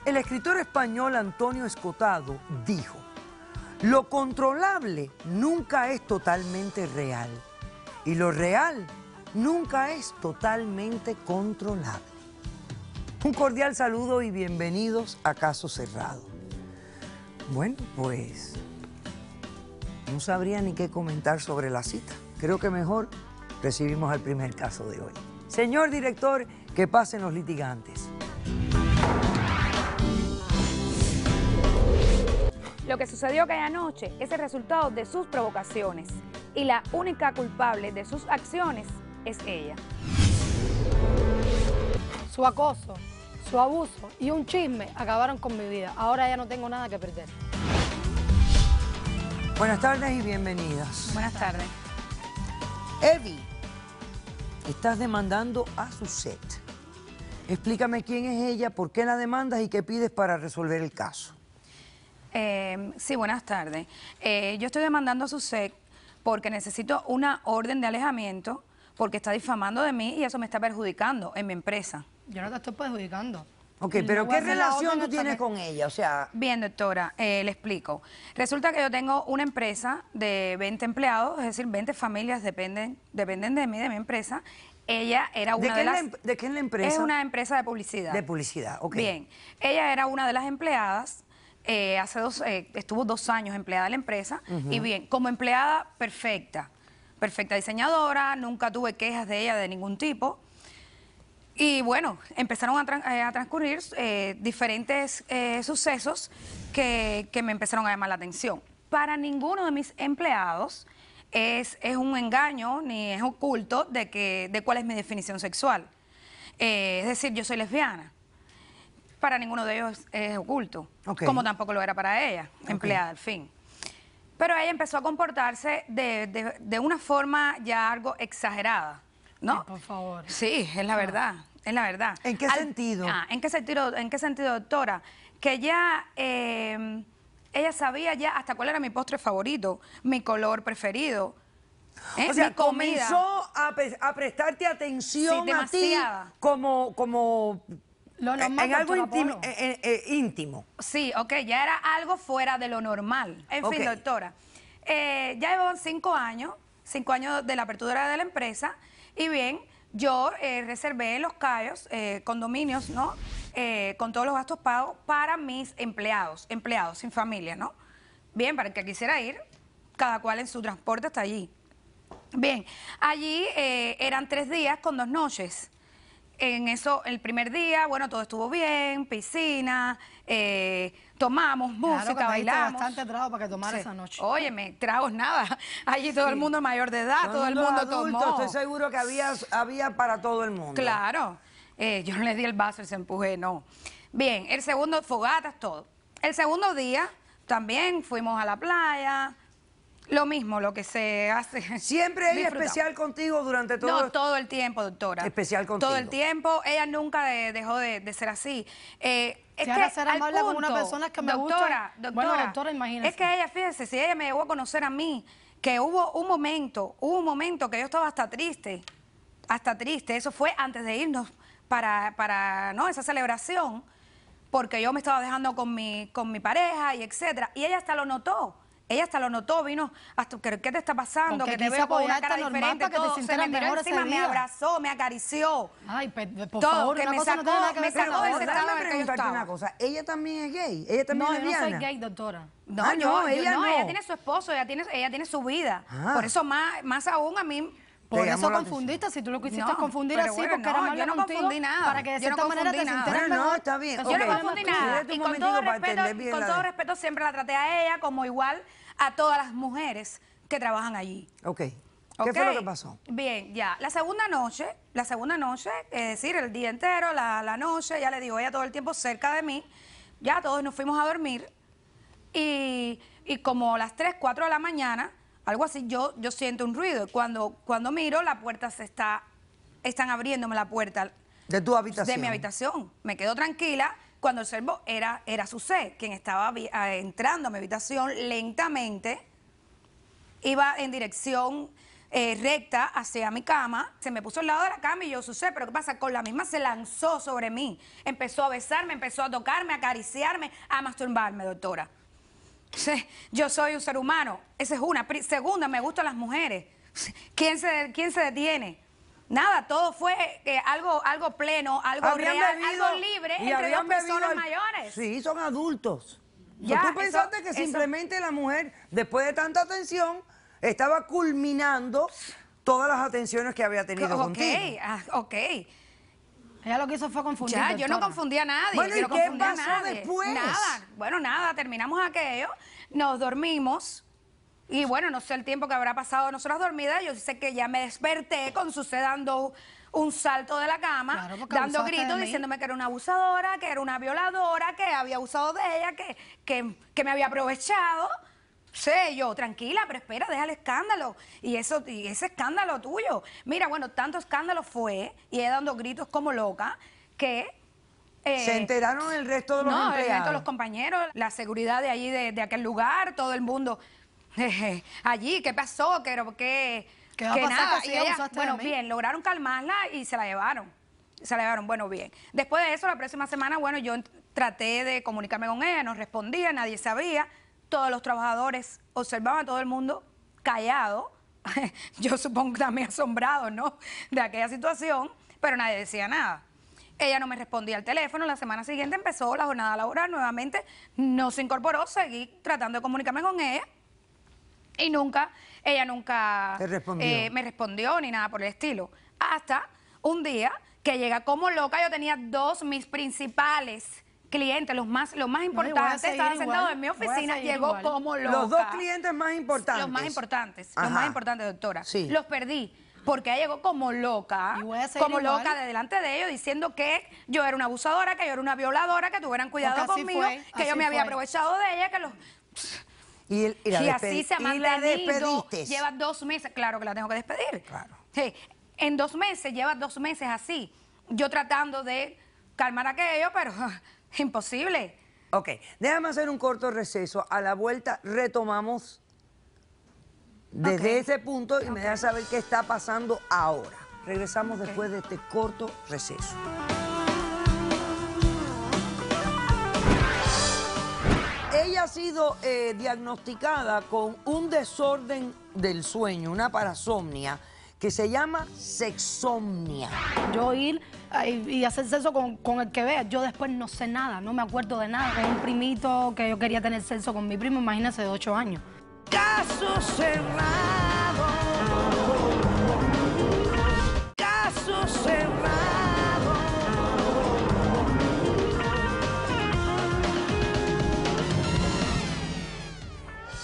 El escritor español Antonio Escotado dijo: lo controlable nunca es totalmente real y lo real nunca es totalmente controlable. Un cordial saludo y bienvenidos a Caso Cerrado. Bueno, pues no sabría ni qué comentar sobre la cita. Creo que mejor recibimos al primer caso de hoy. Señor director, que pasen los litigantes. Lo que sucedió aquella noche es el resultado de sus provocaciones y la única culpable de sus acciones es ella. Su acoso, su abuso y un chisme acabaron con mi vida. Ahora ya no tengo nada que perder. Buenas tardes y bienvenidas. Buenas tardes. Evi, estás demandando a Suzette. Explícame quién es ella, por qué la demandas y qué pides para resolver el caso. Sí, buenas tardes. Yo estoy demandando a Suzette porque necesito una orden de alejamiento porque está difamando de mí y eso me está perjudicando en mi empresa. Yo no te estoy perjudicando. Ok, pero ¿qué relación tú tienes con ella? O sea... Bien, doctora, le explico. Resulta que yo tengo una empresa de 20 empleados, es decir, 20 familias dependen de mí, de mi empresa. Ella era una de las... ¿De qué es la empresa? Es una empresa de publicidad. De publicidad, ok. Bien, ella era una de las empleadas. Estuvo 2 años empleada en la empresa y bien, como empleada perfecta diseñadora, nunca tuve quejas de ella de ningún tipo. Y bueno, empezaron a transcurrir diferentes sucesos que me empezaron a llamar la atención. Para ninguno de mis empleados es un engaño ni es oculto de cuál es mi definición sexual. Es decir, yo soy lesbiana. Para ninguno de ellos es oculto, como tampoco lo era para ella, empleada al fin. Pero ella empezó a comportarse de una forma ya algo exagerada, ¿no? Ay, por favor. Sí, es la verdad, es la verdad. ¿En qué sentido? ¿En qué sentido, doctora? Que ya ella sabía ya hasta cuál era mi postre favorito, mi color preferido. O sea, mi comida. comenzó a prestarte atención a ti como Lo normal, en algo doctora íntimo. Sí, ok, ya era algo fuera de lo normal. En fin, doctora, ya llevaban 5 años de la apertura de la empresa y bien, yo reservé en Los Cayos condominios, ¿no? Con todos los gastos pagos para mis empleados sin familia, ¿no? Bien, para el que quisiera ir, cada cual en su transporte hasta allí. Bien, allí eran 3 días con 2 noches. En eso, el primer día, bueno, todo estuvo bien, piscina, tomamos música, claro, bailamos. Bastante trago para que tomara esa noche. Óyeme, tragos nada. Allí todo el mundo mayor de edad, todo el mundo tomó. Estoy seguro que había para todo el mundo. Claro. Yo no le di el vaso y se empujé, no. Bien, el segundo, fogatas, todo. El segundo día, también fuimos a la playa. Lo mismo, lo que se hace. ¿Siempre ella especial contigo durante todo? No, todo el tiempo, doctora. Especial contigo. Todo el tiempo. Ella nunca dejó de ser así. Es que ser amable con una persona que me gusta. Doctora, bueno, doctora, imagínese. Es que ella, fíjese, si ella me llegó a conocer a mí, que hubo un momento que yo estaba hasta triste. Eso fue antes de irnos para ¿no? esa celebración, porque yo me estaba dejando con mi pareja y etcétera. Y ella hasta lo notó. Vino hasta, ¿qué te está pasando? Porque que te veo con una cara diferente, que te se me miró encima, me abrazó, me acarició. Ay, por todo, favor, que una me cosa sacó, no tiene nada que ver con la otra. Déjame preguntarte una cosa. ¿Ella también es gay? ¿Ella también es lesbiana? No, yo no soy gay, doctora. Ella tiene su esposo, ella tiene su vida. Por eso más aún a mí... Por eso confundiste, si tú lo quisiste confundir así, bueno, porque era amable yo no contigo, confundí nada. para que de cierta manera te sintieras No, mejor. está bien. Yo no confundí nada. Y con todo respeto siempre la traté a ella como igual a todas las mujeres que trabajan allí. Ok. ¿Qué fue lo que pasó? Bien, ya. La segunda noche, es decir, el día entero, la noche, ya le digo, ella todo el tiempo cerca de mí, ya todos nos fuimos a dormir y como a las 3, 4 de la mañana, algo así, yo siento un ruido. Cuando miro, la puerta están abriéndome la puerta. ¿De tu habitación? De mi habitación. Me quedo tranquila cuando observo, era Suzette, quien estaba entrando a mi habitación lentamente. Iba en dirección recta hacia mi cama, se me puso al lado de la cama y yo sucede, pero ¿qué pasa? Con la misma se lanzó sobre mí, empezó a besarme, empezó a tocarme, a acariciarme, a masturbarme, doctora. Sí, yo soy un ser humano, esa es una. Segunda, me gustan las mujeres. ¿Quién se detiene? Nada, todo fue algo pleno, algo real, algo libre entre dos personas mayores. Sí, son adultos. Ya, ¿Tú pensaste que simplemente la mujer, después de tanta atención, estaba culminando todas las atenciones que había tenido contigo? Ok. Ella lo que hizo fue confundir. Ya, yo no confundí a nadie. Bueno, ¿y yo no qué confundí a pasó nadie. después? Nada, bueno, nada, terminamos aquello, nos dormimos. Y bueno, no sé el tiempo que habrá pasado nosotras dormidas. Yo sé que ya me desperté con su dando un salto de la cama, claro, dando gritos, diciéndome que era una abusadora, que era una violadora, que había abusado de ella, que me había aprovechado. Sé yo, tranquila, pero espera, deja el escándalo. Y ese escándalo tuyo. Mira, bueno, tanto escándalo fue, y ella dando gritos como loca, que... ¿Se enteraron el resto de los empleados? el resto de los compañeros, la seguridad de allí, de aquel lugar, todo el mundo... allí, ¿qué pasó? ¿Qué va a pasar? Nada. Y ella, bueno, bien, lograron calmarla y se la llevaron. Se la llevaron, bueno, bien. Después de eso, la próxima semana, bueno, yo traté de comunicarme con ella, no respondía, nadie sabía. Todos los trabajadores observaban, todo el mundo callado. Yo supongo que también asombrado, ¿no? De aquella situación, pero nadie decía nada. Ella no me respondía al teléfono. La semana siguiente empezó la jornada laboral nuevamente, no se incorporó, seguí tratando de comunicarme con ella. Y ella nunca me respondió ni nada por el estilo. Hasta un día que llega como loca, yo tenía mis principales clientes, los más importantes, estaban sentados en mi oficina, llegó como loca. Los dos clientes más importantes. Los más importantes, doctora. Sí. Los perdí. Porque ella llegó como loca, loca de delante de ellos, diciendo que yo era una abusadora, que yo era una violadora, que tuvieran cuidado conmigo, que yo me había aprovechado de ella, que los... Y así se ha mantenido. Lleva 2 meses. Claro que la tengo que despedir. Claro. Sí. En 2 meses, lleva 2 meses así. Yo tratando de calmar aquello, pero imposible. Ok, déjame hacer un corto receso. A la vuelta retomamos desde ese punto y me dejas saber qué está pasando ahora. Regresamos después de este corto receso. Ella ha sido diagnosticada con un desorden del sueño, una parasomnia, que se llama sexomnia. Yo ir y hacer sexo con el que vea, yo después no sé nada, no me acuerdo de nada. Con un primito que yo quería tener sexo con mi primo, imagínate, de 8 años. Caso cerrado. Caso cerrado.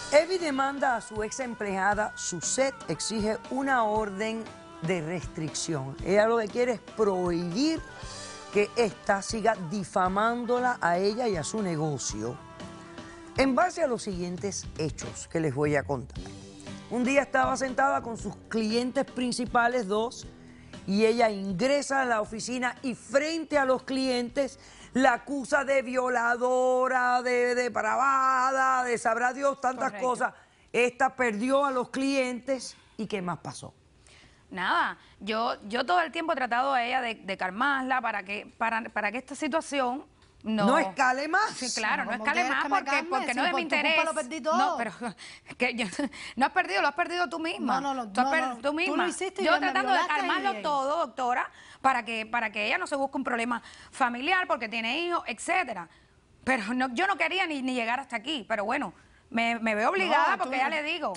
Evi demanda a su ex empleada, Suzette exige una orden de restricción. Ella lo que quiere es prohibir que ésta siga difamándola a ella y a su negocio en base a los siguientes hechos que les voy a contar. Un día estaba sentada con sus clientes principales, 2, y ella ingresa a la oficina y frente a los clientes la acusa de violadora, de depravada, de sabrá Dios tantas cosas. Esta perdió a los clientes. ¿Y qué más pasó? Nada, yo todo el tiempo he tratado a ella de calmarla para que esta situación no escale más. Sí, claro, no escale más porque no es de mi interés. Lo perdí todo. No, pero no has perdido, lo has perdido tú misma. Tú misma. Tú lo hiciste y yo me tratando de violaste calmarlo y... todo, doctora, para que ella no se busque un problema familiar porque tiene hijos, etcétera. Pero yo no quería ni llegar hasta aquí, pero bueno. Me veo obligada porque ya le digo,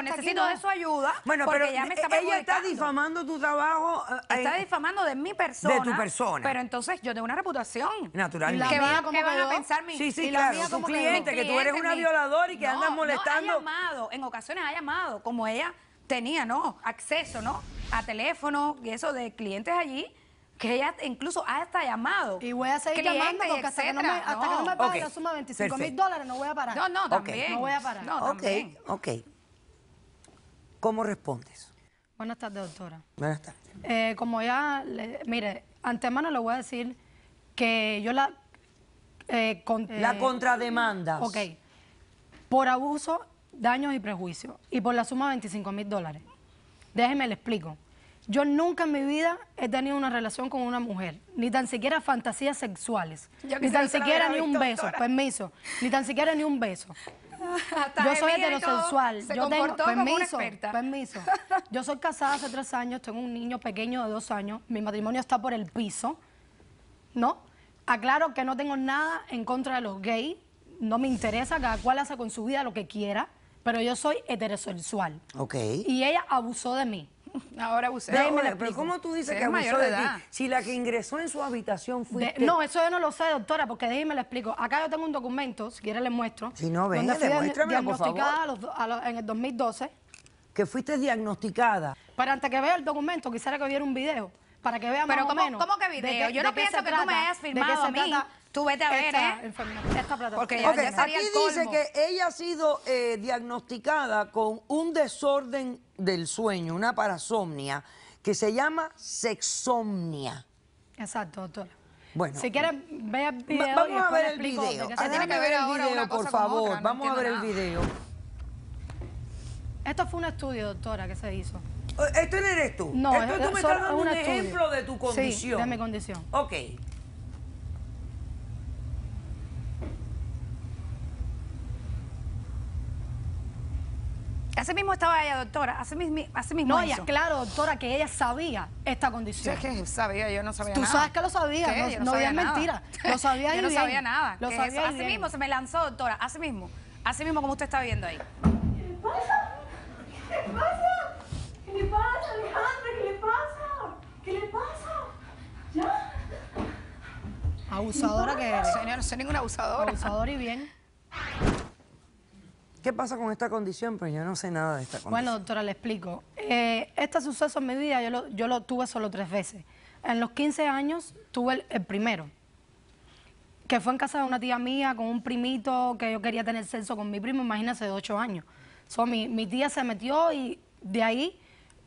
necesito de su ayuda, bueno, porque pero ya me está ella está difamando tu trabajo. Está difamando de mi persona. De tu persona. Pero entonces yo tengo una reputación. Naturalmente. ¿Qué van a pensar mis Sí, claro, tu cliente, que tú eres una violadora y que andas molestando. No, ha llamado, en ocasiones ha llamado, como ella tenía, acceso, a teléfono y eso de clientes allí, que ella incluso ha hasta llamado. Y voy a seguir llamando porque hasta que no me pague la suma de $25,000 no voy a parar. No, también. No voy a parar. Ok. ¿Cómo respondes? Buenas tardes, doctora. Buenas tardes. Como ya, mire, antemano le voy a decir que yo la contrademanda. Ok. Por abuso, daños y prejuicios. Y por la suma de $25,000. Déjeme le explico. Yo nunca en mi vida he tenido una relación con una mujer, ni tan siquiera fantasías sexuales, ni tan siquiera ni un beso, permiso, ni tan siquiera ni un beso. Yo soy heterosexual, yo tengo, permiso. Yo soy casada hace 3 años, tengo un niño pequeño de 2 años, mi matrimonio está por el piso, ¿no? Aclaro que no tengo nada en contra de los gays, no me interesa, cada cual hace con su vida lo que quiera, pero yo soy heterosexual. Ok. Y ella abusó de mí. Ahora abusé. Pero ¿cómo tú dices que abusó de ti? Si la que ingresó en su habitación fuiste... No, eso yo no lo sé, doctora, porque déjeme le explico. Acá yo tengo un documento, si quiere le muestro. Si no, venga, donde fui demuéstramelo, por favor. diagnosticada en el 2012. Que fuiste diagnosticada. Pero antes que vea el documento, quisiera que viera un video, para que vea más o menos. ¿Cómo que video? Yo no pienso que tú me hayas filmado a mí. Tú vete a ver, esta plataforma. Porque Ok, ya sería aquí el colmo. dice que ella ha sido diagnosticada con un desorden del sueño, una parasomnia, que se llama sexomnia. Exacto, doctora. Bueno. Si quieren, vea el video. Vamos a ver el video. tiene que ver ahora una por cosa con favor. otra, no Vamos a ver el entiendo video. Esto fue un estudio, doctora, que se hizo. ¿Esto no eres tú? No, Esto tú me estás dando un ejemplo de tu condición. Sí, de mi condición. Ok. Así mismo estaba ella, doctora. Así mismo No, hizo. y claro, doctora, que ella sabía esta condición. Es que sabía, yo no sabía Tú nada. sabes que lo sabía, ¿Qué? Yo no sabía es nada. mentira. Lo sabía Yo y no bien. sabía nada. Lo ¿Qué sabía es? y Así bien. mismo se me lanzó, doctora. Así mismo como usted está viendo ahí. ¿Qué le pasa? ¿Qué le pasa? ¿Qué le pasa, Alejandra? ¿Qué le pasa? ¿Qué le pasa? ¿Ya? Abusadora que eres. Señor, no soy ninguna abusadora. Abusadora y bien. ¿Qué pasa con esta condición? Pues yo no sé nada de esta condición. Bueno, doctora, le explico. Este suceso en mi vida yo lo tuve solo 3 veces. En los 15 años tuve el primero, que fue en casa de una tía mía con un primito que yo quería tener sexo con mi primo, imagínese, de 8 años. Mi tía se metió y de ahí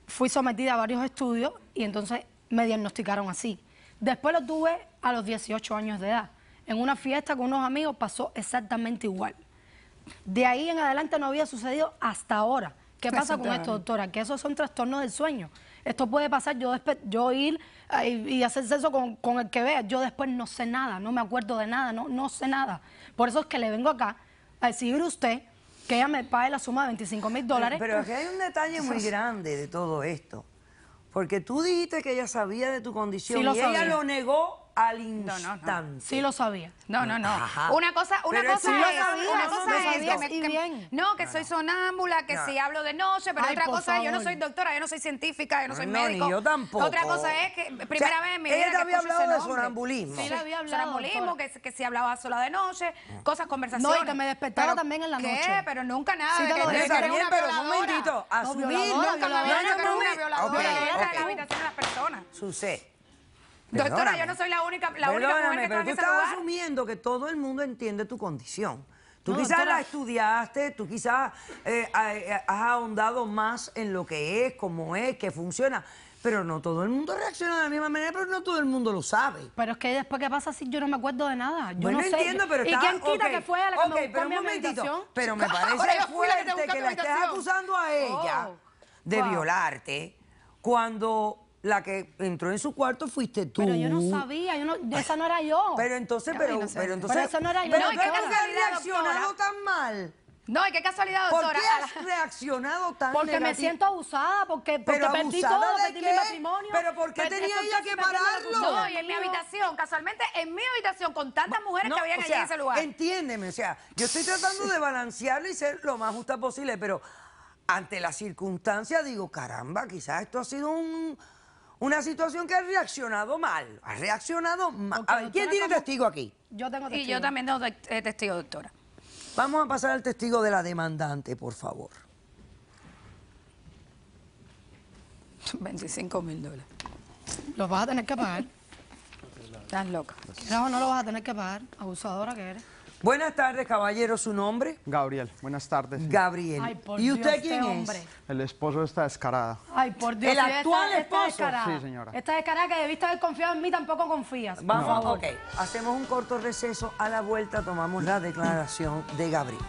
fui sometida a varios estudios y entonces me diagnosticaron así. Después lo tuve a los 18 años de edad. En una fiesta con unos amigos pasó exactamente igual. De ahí en adelante no había sucedido hasta ahora. ¿Qué pasa con esto, doctora? Que esos son trastornos del sueño. Esto puede pasar, yo ir y hacer sexo con el que vea. Yo después no sé nada, no me acuerdo de nada, no sé nada. Por eso es que le vengo acá a exigir a usted que ella me pague la suma de $25.000. Pero aquí hay un detalle muy grande de todo esto. Porque tú dijiste que ella sabía de tu condición Sí, lo y ella sabía. lo negó al instante. Sí lo sabía. No. Ajá. Una cosa Pero es, sí lo sabía, una no cosa me es digas. que Y bien. no, que soy sonámbula, que No. si hablo de noche, pero Ay, otra por cosa es, yo no favor. soy doctora, yo no soy científica, yo no soy No, médico. ni yo tampoco. Otra cosa es que primera vez en mi vida ella te que había escucho hablado ese de nombre. sonambulismo. Sí, le había hablado, Sonambulismo, doctora. que si hablaba sola de noche, cosas, conversaciones. No, y que me despertara Pero, también en la ¿qué? noche. Pero nunca nada. Sí, de te que lo tú dije. eres Está bien, una pero un violadora. momentito. Asumir, violadora, Nunca me habían dicho que era una violadora. Ok, Yo era ok. en la habitación de las personas. Sucede. Doctora, Perdóname. yo no soy la única mujer que Perdóname, está pero en tú ese estás lugar. asumiendo que todo el mundo entiende tu condición. Tú No, quizás doctora. la estudiaste, tú quizás has ahondado más en lo que es, cómo es, que funciona, pero no todo el mundo reacciona de la misma manera, pero no todo el mundo lo sabe. Pero es que después que pasa así yo no me acuerdo de nada. Yo Bueno, no sé. entiendo, pero ¿Y está... quién quita ok, que fue a la que me ok, buscó pero a un mi momentito, habitación? pero me Ahora parece yo fui la que te fuerte busqué que a tu la estés habitación. acusando a ella de Wow. violarte cuando la que entró en su cuarto fuiste tú. Pero yo no sabía, esa no era yo. Pero entonces, Ay, pero entonces... Pero eso no era yo, Pero no, ¿qué qué has casualidad, reaccionado doctora. tan mal? No, y qué casualidad, ¿Por doctora. qué has reaccionado tan Porque me negativo? siento abusada, porque ¿Pero perdí abusada todo, de perdí qué? mi matrimonio. ¿Pero por qué tenía estoy ella casi que perdiendo la pararlo? custodia No, y en mi conmigo. habitación, casualmente en mi habitación, con tantas mujeres No, que habían o allí sea, en ese lugar. entiéndeme, o sea, yo estoy tratando de balancearlo y ser lo más justa posible, pero ante la circunstancia digo, caramba, quizás esto ha sido una situación que ha reaccionado mal. Ha reaccionado mal. Ok, A ver, ¿quién doctora, tiene ¿cómo? testigo aquí? Yo tengo Y testigo. yo también tengo testigo, doctora. Vamos a pasar al testigo de la demandante, por favor. $25.000. Los vas a tener que pagar. Estás loca. No, no lo vas a tener que pagar. Abusadora que eres. Buenas tardes, caballero. ¿Su nombre? Gabriel, buenas tardes. Gabriel. Ay, por ¿Y usted Dios, quién este es? hombre. El esposo está descarada. Ay, por Dios. ¿El sí, actual esta esposo? descarada. Sí, señora. Esta descarada que debiste haber confiado en mí, tampoco confías. Vamos, por favor. ok. Hacemos un corto receso. A la vuelta tomamos la declaración de Gabriel.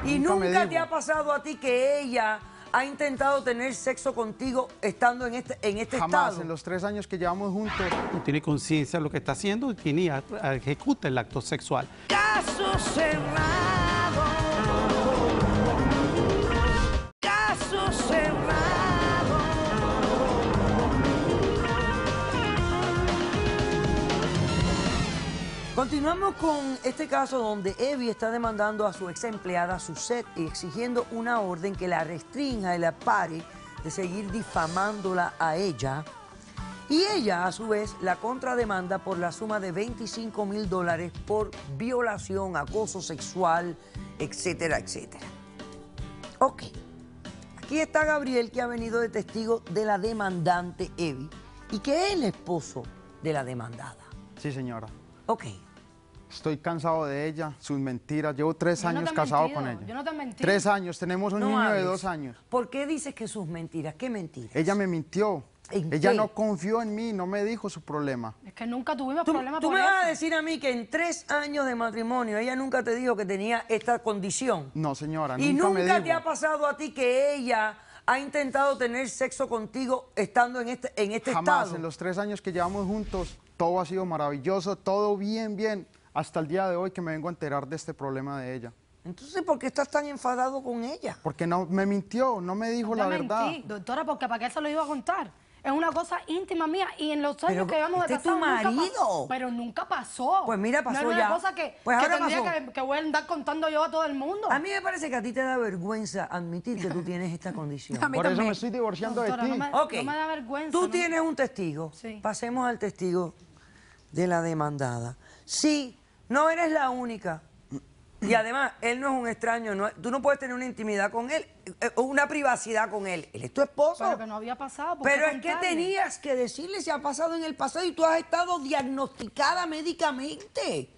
¿Y Nunca me nunca te dijo. ha pasado a ti que ella ha intentado tener sexo contigo estando en este Jamás, estado? en los 3 años que llevamos juntos. No tiene conciencia de lo que está haciendo y ejecuta el acto sexual. Caso cerrado. Caso cerrado. Continuamos con este caso donde Evi está demandando a su ex empleada Suzette y exigiendo una orden que la restrinja y la pare de seguir difamándola a ella. Y ella, a su vez, la contrademanda por la suma de $25,000 por violación, acoso sexual, etcétera, etcétera. Ok. Aquí está Gabriel, que ha venido de testigo de la demandante Evi y que es el esposo de la demandada. Sí, señora. Ok. Estoy cansado de ella, sus mentiras. Llevo 3 Yo no años te he casado mentido, con ella. yo no te he mentido. 3 años, tenemos un No niño de hables. 2 años. ¿Por qué dices que sus mentiras? ¿Qué mentiras? Ella me mintió. ¿En Ella qué? no confió en mí, no me dijo su problema. Es que nunca tuvimos ¿Tú problemas me por vas a eso. decir a mí que en 3 años de matrimonio ella nunca te dijo que tenía esta condición? No, señora, ¿Y nunca me nunca dijo. te ha pasado a ti que ella ha intentado tener sexo contigo estando en este Jamás, estado? en los 3 años que llevamos juntos, todo ha sido maravilloso, todo bien, bien. Hasta el día de hoy que me vengo a enterar de este problema de ella. Entonces, ¿por qué estás tan enfadado con ella? Porque no me mintió, no me dijo la Te verdad. mentí, doctora, porque ¿para qué se lo iba a contar? Es una cosa íntima mía y en los años Pero que llevamos de este es tu casados nunca marido. pasó. Pero nunca pasó. Pues mira, pasó no es ya. una cosa que, Pues que ahora tendría pasó. que voy a andar contando yo a todo el mundo. A mí me parece que a ti te da vergüenza admitir que tú tienes esta condición. A mí Por eso también. me estoy divorciando Doctora, de ti. no me- Ok. no me da vergüenza, Tú ¿no? tienes un testigo. Sí. Pasemos al testigo de la demandada. Sí, no eres la única. Y además, él no es un extraño. Tú no puedes tener una intimidad con él, una privacidad con él. Él es tu esposo. Pero que no había pasado. ¿por qué Pero es que contarle? tenías que decirle si ha pasado en el pasado y tú has estado diagnosticada médicamente.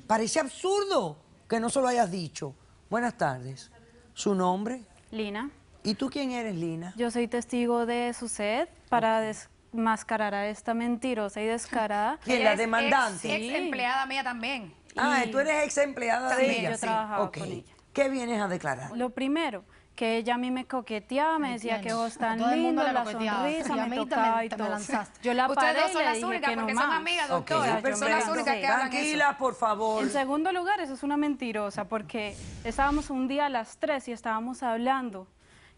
Parece absurdo que no se lo hayas dicho. Buenas tardes. ¿Su nombre? Lina, ¿Y tú quién eres, Lina? yo soy testigo de Suzette para desmascarar a esta mentirosa y descarada. ¿Quién? Ella La es demandante. Ex empleada mía también. Ah, Y- tú eres ex empleada de Sí, ella. yo trabajaba Ok. con ella. ¿Qué vienes a declarar? Lo primero, que ella a mí me coqueteaba, me decía que vos A tan todo el mundo lindo, le la coqueteaba. sonrisa, Y a me mí tocaba y te me todo. lanzaste. Yo la Ustedes paré dos y son le las dije únicas que no porque son más. amigas, Ok, doctora. Son las perfecto. únicas que hablan eso. Tranquila, por favor. En segundo lugar, eso es una mentirosa, porque estábamos un día a las 3 y estábamos hablando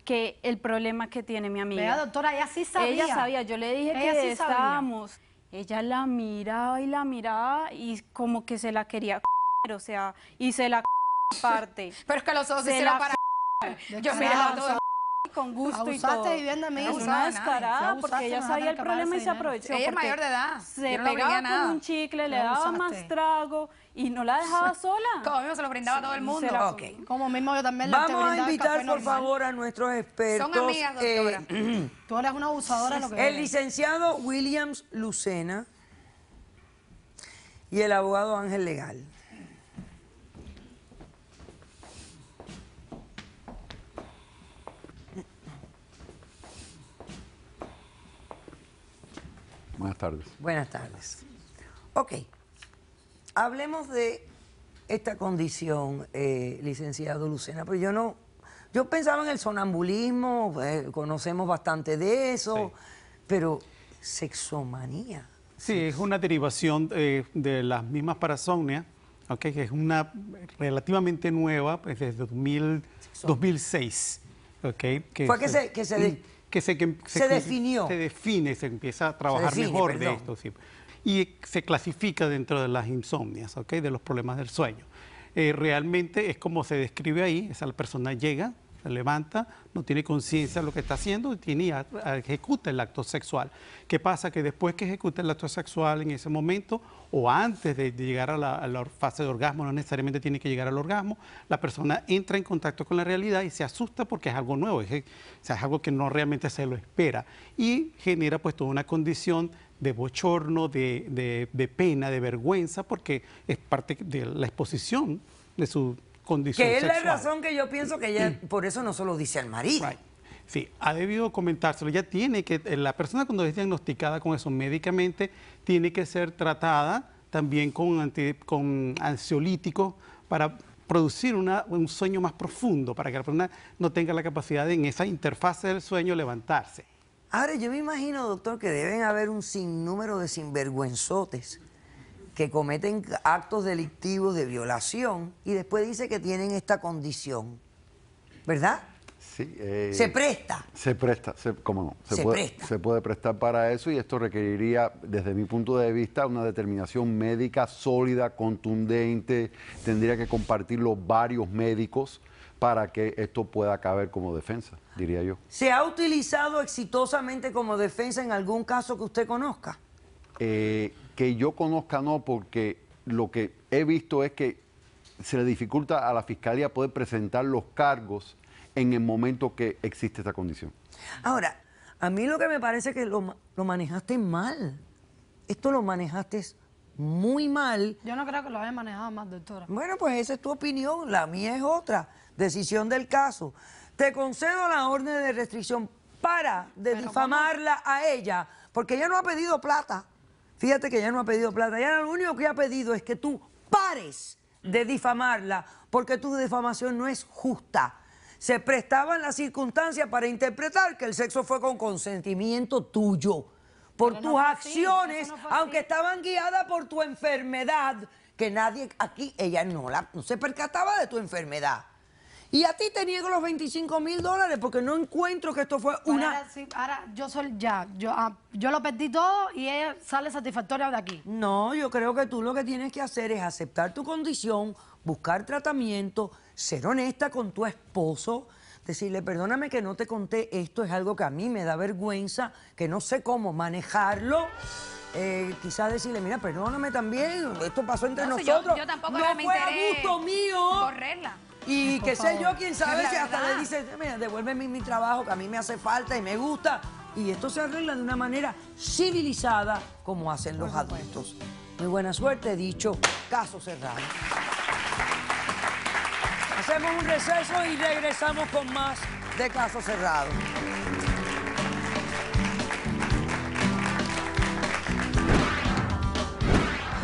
que el problema que tiene mi amiga. Vea, doctora, ella sí sabía. Ella sabía, yo le dije Ella que sí sabía. estábamos. Ella la miraba y como que se la quería o sea, y se la aparte. Pero es que los ojos se Se hicieron la para... Yo Se miraba la todo. Con gusto y Abusaste todo. viviendo de mí. Es No una abusaba descarada nadie. porque ella Se sabía el abusaste, me vas a problema y acabar se ese aprovechó. Ella es porque mayor de edad. Se Yo no la obligué a pegaba nada. con un chicle, le La daba abusaste. más trago y no la dejaba sola. Como mismo se lo brindaba a todo el mundo. se la- Ok. Como mismo yo también le te Vamos a brindaba el invitar, café por normal. favor, a nuestros expertos. Son amigas, doctora. Tú eres una abusadora lo que El eres. licenciado Williams Lucena y el abogado Ángel Legal. Buenas tardes. Buenas tardes. Ok. Hablemos de esta condición, licenciado Lucena, pero yo pensaba en el sonambulismo, conocemos bastante de eso, pero sexomanía. Sí, es una derivación de las mismas parasomnias, ¿ok? Que es una relativamente nueva, pues desde 2006. ¿Ok? Fue que se definió. Se define, se empieza a trabajar define, mejor de perdón. esto. Sí. Y se clasifica dentro de las insomnias, ¿ok? De los problemas del sueño. Realmente es como se describe ahí, esa persona llega, se levanta, no tiene conciencia de lo que está haciendo y ejecuta el acto sexual. ¿Qué pasa? Que después que ejecuta el acto sexual en ese momento o antes de llegar a la fase de orgasmo, no necesariamente tiene que llegar al orgasmo, la persona entra en contacto con la realidad y se asusta porque es algo nuevo, es algo que no realmente se lo espera y genera pues toda una condición de bochorno, de pena, de vergüenza, porque es parte de la exposición de su condición Que es sexual. la razón que yo pienso que ella, por eso no se lo dice al marido. Right. Sí, ha debido comentárselo. Ya tiene que, la persona cuando es diagnosticada con eso médicamente, tiene que ser tratada también con ansiolíticos para producir un sueño más profundo para que la persona no tenga la capacidad de, en esa interfase del sueño, levantarse. Ahora, yo me imagino, doctor, que deben haber un sinnúmero de sinvergüenzotes que cometen actos delictivos de violación y después dice que tienen esta condición, ¿verdad? Sí. ¿Se presta? Se presta, ¿cómo no? Se puede prestar para eso y esto requeriría, desde mi punto de vista, una determinación médica sólida, contundente. Tendría que compartirlo varios médicos para que esto pueda caber como defensa, diría yo. ¿Se ha utilizado exitosamente como defensa en algún caso que usted conozca? Que yo conozca no, porque lo que he visto es que se le dificulta a la Fiscalía poder presentar los cargos en el momento que existe esta condición. Ahora, a mí lo que me parece que lo manejaste mal. Esto lo manejaste muy mal. Yo no creo que lo haya manejado mal, doctora. Bueno, pues esa es tu opinión, la mía es otra. Decisión del caso. Te concedo la orden de restricción para difamarla a ella, porque ella no ha pedido plata. Fíjate que ella no ha pedido plata. Ella lo único que ha pedido es que tú pares de difamarla, porque tu difamación no es justa. Se prestaban las circunstancias para interpretar que el sexo fue con consentimiento tuyo. Por tus acciones, aunque estaban guiadas por tu enfermedad, que nadie aquí, ella no se percataba de tu enfermedad. Y a ti te niego los $25,000 porque no encuentro que esto fue una... Ahora yo lo perdí todo y ella sale satisfactoria de aquí. No, yo creo que tú lo que tienes que hacer es aceptar tu condición, buscar tratamiento, ser honesta con tu esposo, decirle, perdóname que no te conté esto, es algo que a mí me da vergüenza, que no sé cómo manejarlo. Quizás decirle, mira, perdóname también, esto pasó entre nosotros. Yo tampoco no me fue a enteré gusto mío. correrla. Y qué sé yo, quién sabe La si hasta verdad. le dice, mira, devuélveme mi trabajo que a mí me hace falta y me gusta. Y esto se arregla de una manera civilizada como hacen los adultos. Muy buena suerte, dicho, caso cerrado. Hacemos un receso y regresamos con más de Caso Cerrado.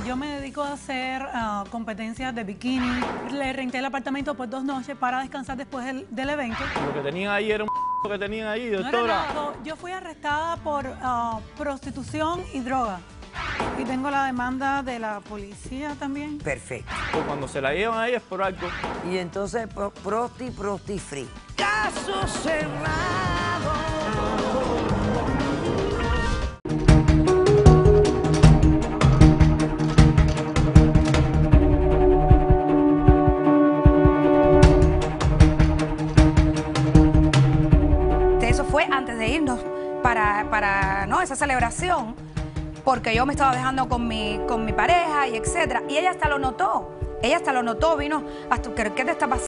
Yo me dedico a hacer competencias de bikini. Le renté el apartamento por 2 noches para descansar después del evento. Lo que tenían ahí era un que tenían ahí, No era doctora. nada. Yo fui arrestada por prostitución y droga. Y tengo la demanda de la policía también. Perfecto. Pues cuando se la llevan ahí es por algo. Y entonces, prosti free. Caso cerrado. Eso fue antes de irnos para ¿no? esa celebración, porque yo me estaba dejando con mi pareja y etcétera. Y ella hasta lo notó. Ella hasta lo notó, vino hasta, ¿qué te está pasando?